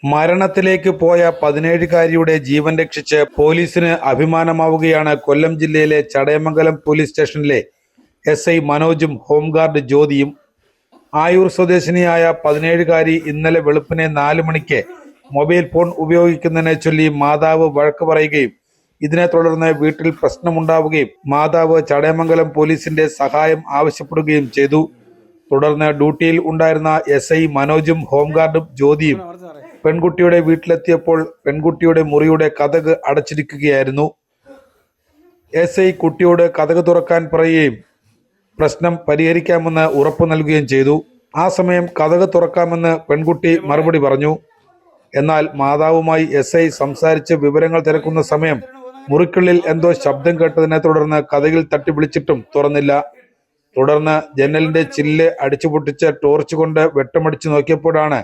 മരണത്തിലേക്ക് പോയ 17-കാരിയുടെ ജീവൻ രക്ഷിച്ച് പോലീസിന് അഭിമാനമാവുകയാണ് കൊല്ലം ജില്ലയിലെ ചടയമംഗലം പോലീസ് സ്റ്റേഷനിലെ എസ്ഐ മനോജും ഹോംഗാർഡ് ജ്യോതിയും. ആയൂർ സ്വദേശിനിയായ 17-കാരി ഇന്നലെ വെളുപ്പിനെ 4 മണിക്ക് മൊബൈൽ ഫോൺ ഉപയോഗിക്കുന്നതിനെ ചൊല്ലി മാതാവ് വഴക്ക് പറയുകയും ഇതിനെ തുടർന്ന് വീട്ടിൽ പ്രശ്നമുണ്ടാവുകയും മാതാവ് ചടയമംഗലം പോലീസിന്റെ സഹായം ആവശ്യപ്പെടുകയും ചെയ്തു. തുടർന്ന് ഡ്യൂട്ടിയിൽ ഉണ്ടായിരുന്ന എസ്ഐ മനോജും ഹോംഗാർഡും ജ്യോതിയും പെൺകുട്ടിയുടെ വീട്ടിലെത്തിയപ്പോൾ പെൺകുട്ടിയുടെ മുറിയുടെ കതക് അടച്ചിരിക്കുകയായിരുന്നു. എസ്ഐ കുട്ടിയോട് കതക് തുറക്കാൻ പറയുകയും പ്രശ്നം പരിഹരിക്കാമെന്ന് ഉറപ്പു നൽകുകയും ചെയ്തു. ആ സമയം കതക് തുറക്കാമെന്ന് പെൺകുട്ടി മറുപടി പറഞ്ഞു. എന്നാൽ മാതാവുമായി എസ്ഐ സംസാരിച്ച് വിവരങ്ങൾ തിരക്കുന്ന സമയം മുറിക്കുള്ളിൽ എന്തോ ശബ്ദം കേട്ടതിനെ തുടർന്ന് കതകിൽ തട്ടി വിളിച്ചിട്ടും തുറന്നില്ല. തുടർന്ന് ജനലിന്റെ ചില്ല് അടിച്ചുപൊട്ടിച്ച് ടോർച്ച് കൊണ്ട് വെട്ടമടിച്ചു നോക്കിയപ്പോഴാണ്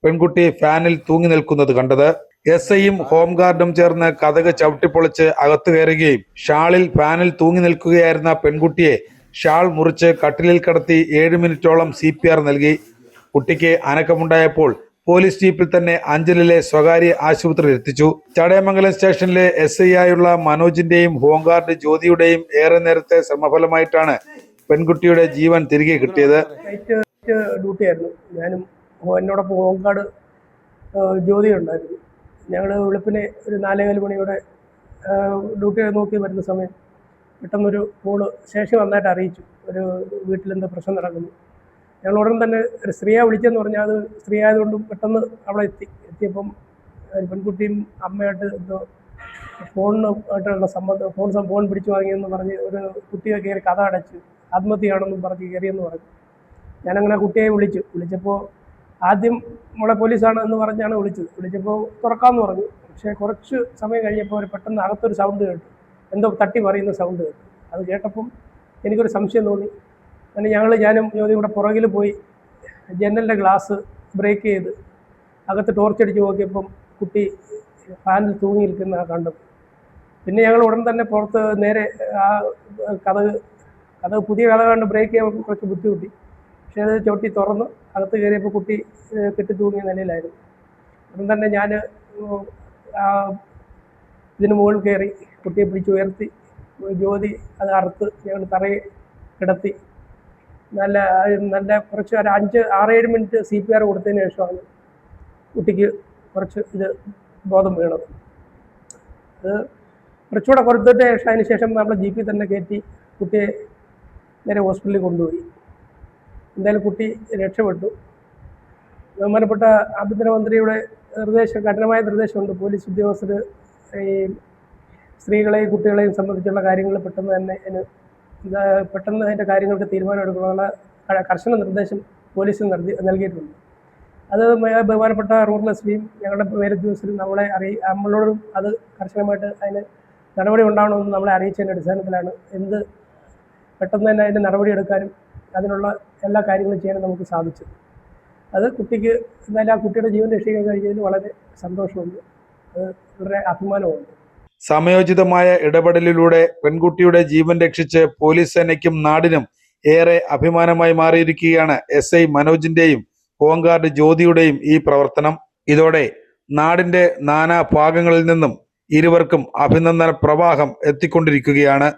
പെൺകുട്ടി ഫാനിൽ തൂങ്ങി നിൽക്കുന്നത് കണ്ടത്. എസ്ഐയും ഹോംഗാർഡും ചേർന്ന് കതക് ചവിട്ടിപ്പൊളിച്ച് അകത്തു കയറുകയും ഷാളിൽ ഫാനിൽ തൂങ്ങി നിൽക്കുകയായിരുന്ന പെൺകുട്ടിയെ ഷാൾ മുറിച്ച് കട്ടിലിൽ കിടത്തി 7 മിനിറ്റോളം CPR നൽകി. കുട്ടിക്ക് അനക്കമുണ്ടായപ്പോൾ പോലീസ് ജീപ്പിൽ തന്നെ അഞ്ചലിലെ സ്വകാര്യ ആശുപത്രിയിൽ എത്തിച്ചു. ചടയമംഗലം സ്റ്റേഷനിലെ SI ആയുള്ള മനോജിന്റെയും ഹോംഗാർഡ് ജ്യോതിയുടെയും ഏറെ നേരത്തെ ശ്രമഫലമായിട്ടാണ് പെൺകുട്ടിയുടെ ജീവൻ തിരികെ കിട്ടിയത്. ഡ്യൂട്ടിയായിരുന്നു. ഞാനും എന്നോടൊപ്പം ഹോംഗാർഡ് ജ്യോതി ഉണ്ടായിരുന്നു. ഞങ്ങൾ വെളുപ്പിനെ ഒരു 4-4 മണിയോടെ ഡ്യൂട്ടി നോക്കി വരുന്ന സമയം പെട്ടെന്നൊരു കോള് സ്റ്റേഷൻ വന്നായിട്ട് അറിയിച്ചു, ഒരു വീട്ടിലെന്തോ പ്രശ്നം നടക്കുന്നു. ഞങ്ങൾ ഉടൻ തന്നെ ഒരു സ്ത്രീയെ വിളിച്ചെന്ന് പറഞ്ഞാൽ അത് സ്ത്രീ ആയതുകൊണ്ടും പെട്ടെന്ന് അവിടെ എത്തിയപ്പം പെൺകുട്ടിയും അമ്മയായിട്ട് എന്തോ ഫോണുമായിട്ടുള്ള സംബന്ധം ഫോൺ പിടിച്ചു വാങ്ങിയെന്ന് പറഞ്ഞ് ഒരു കുട്ടിയെ കയറി കഥ അടച്ച് ആത്മഹത്യയാണെന്നും പറഞ്ഞ് കയറിയെന്ന് പറഞ്ഞു. ഞാനങ്ങനെ കുട്ടിയെ വിളിച്ചപ്പോൾ ആദ്യം നമ്മളെ പോലീസാണ് എന്ന് പറഞ്ഞാണ് വിളിച്ചപ്പോൾ തുറക്കാമെന്ന് പറഞ്ഞു. പക്ഷേ കുറച്ച് സമയം കഴിഞ്ഞപ്പോൾ പെട്ടെന്ന് അകത്തൊരു സൗണ്ട് കേട്ടു, എന്തോ തട്ടി പറയുന്ന സൗണ്ട് കേട്ടു. അത് കേട്ടപ്പം എനിക്കൊരു സംശയം തോന്നി. അങ്ങനെ ഞാനും ജ്യോതിയും കൂടെ പുറകിൽ പോയി ജനലിൻ്റെ ഗ്ലാസ് ബ്രേക്ക് ചെയ്ത് അകത്ത് ടോർച്ചടിച്ച് നോക്കിയപ്പം കുട്ടി ഫാനിൽ തൂങ്ങി നിൽക്കുന്ന കണ്ടു. പിന്നെ ഞങ്ങൾ ഉടൻ തന്നെ പുറത്ത് നേരെ ആ കഥ പുതിയ കഥ കണ്ട് ബ്രേക്ക് ചെയ്യാൻ കുറച്ച് ബുദ്ധിമുട്ടി. പക്ഷേ അത് ചവിട്ടി തുറന്ന് അകത്ത് കയറിയപ്പോൾ കുട്ടി കെട്ടി തൂങ്ങിയ നിലയിലായിരുന്നു. ഉടൻ തന്നെ ഞാൻ ഇതിന് മുകളിൽ കയറി കുട്ടിയെ പിടിച്ചുയർത്തി ജ്യോതി അത് അറുത്ത് ഞങ്ങൾ തറയിൽ കിടത്തി നല്ല കുറച്ച് ഒരു 5-6-7 മിനിറ്റ് CPR കൊടുത്തതിന് ശേഷമാണ് കുട്ടിക്ക് കുറച്ച് ബോധം വീണത്. അത് കുറച്ചുകൂടെ കൊടുത്തിട്ട് അതിന് ശേഷം നമ്മുടെ ജീപ്പിൽ തന്നെ കയറ്റി കുട്ടിയെ നേരെ ഹോസ്പിറ്റലിൽ കൊണ്ടുപോയി. എന്തായാലും കുട്ടി രക്ഷപ്പെട്ടു. ബഹുമാനപ്പെട്ട ആഭ്യന്തരമന്ത്രിയുടെ കഠിനമായ നിർദ്ദേശമുണ്ട്. പോലീസ് ഉദ്യോഗസ്ഥർ ഈ സ്ത്രീകളെയും കുട്ടികളെയും സംബന്ധിച്ചുള്ള കാര്യങ്ങൾ പെട്ടെന്ന് അതിൻ്റെ കാര്യങ്ങൾക്ക് തീരുമാനമെടുക്കാനുള്ള കർശന നിർദ്ദേശം പോലീസിന് നൽകിയിട്ടുണ്ട്. അത് ബഹുമാനപ്പെട്ട റൂറൽ SPയും ഞങ്ങളുടെ മേലുദ്യോഗസ്ഥരും നമ്മളോടും അത് കർശനമായിട്ട് അതിന് നടപടി ഉണ്ടാവണമെന്ന് നമ്മളെ അറിയിച്ചതിൻ്റെ അടിസ്ഥാനത്തിലാണ് പെട്ടെന്ന് തന്നെ അതിൻ്റെ നടപടിയെടുക്കാനും അതിനുള്ള എല്ലാ കാര്യങ്ങളും ചെയ്യാനും നമുക്ക് സാധിച്ചു. അത് കുട്ടിക്ക് എന്തായാലും ആ കുട്ടിയുടെ ജീവൻ രക്ഷിക്കാൻ കഴിഞ്ഞതിൽ വളരെ സന്തോഷമുണ്ട്, അത് വളരെ അഭിമാനമുണ്ട്. സമയോചിതമായ ഇടപെടലിലൂടെ പെൺകുട്ടിയുടെ ജീവൻ രക്ഷിച്ച് പോലീസ് സേനയ്ക്കും നാടിനും ഏറെ അഭിമാനമായി മാറിയിരിക്കുകയാണ് SI മനോജിന്റെയും ഹോംഗാർഡ് ജ്യോതിയുടെയും ഈ പ്രവർത്തനം. ഇതോടെ നാടിന്റെ നാനാ ഭാഗങ്ങളിൽ നിന്നും ഇരുവർക്കും അഭിനന്ദന പ്രവാഹം എത്തിക്കൊണ്ടിരിക്കുകയാണ്.